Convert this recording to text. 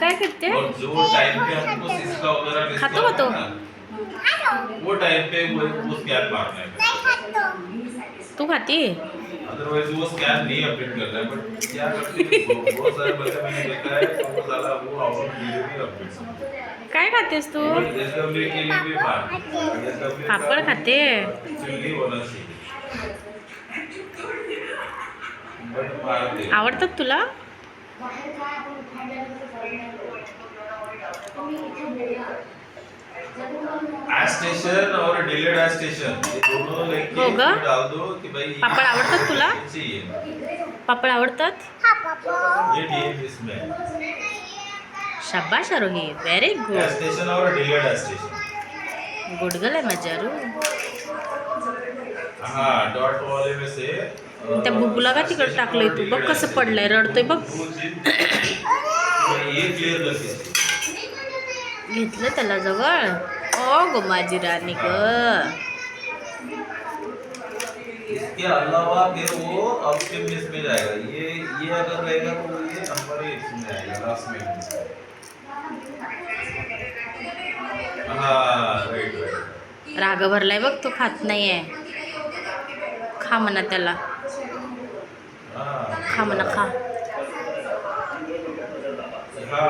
काय करते? और जो टाइम पे हमको सिसका वगैरह खातो का तो? वो टाइम पे वो स्कैन मारना है। तू खाती? अदरवाइज वो स्कैन नहीं अपडेट करता है, बट क्या करते हैं बहुत सारे बच्चे मैंने देखा है तो वो साला वो अपडेट डिलीवरी अपडेट काय खातेस तू? एसडब्ल्यू के लिए भी मार एसडब्ल्यू का पापड़ खाते? चिल्ली होना चाहिए बट मारते आवडतात तुला? स्टेशन और डिलेड स्टेशन ये दोनों लेके हो ग? डाल दो कि भाई पापड़ आवडतात तुला? चाहिए पापड़ आवडतात? ये डीएम इसमें शाबाश आरोही, व्हेरी गुड. स्टेशन और डिलेड स्टेशन गुड गर्ल आहे माझी आरू. हाँ डॉट वाले में से त्या बुबूला का तिकड टाकलंय तू? बघ कसं पडलंय, रडतोय बघ. ये क्लियर करके घेतलं त्याला जवळ. ओ गो माझी राणी ग. इसके अलावा फिर वो अपस्ट्रीम लिस्ट में जाएगा ये अगर रहेगा तो ये नंबर ही इसमें आएगा लास्ट में हाँ राइट राग भरलाय बघ, तो खात नाहीये. खा म्हणा त्याला, हाँ खा म्हणा, खा. हाँ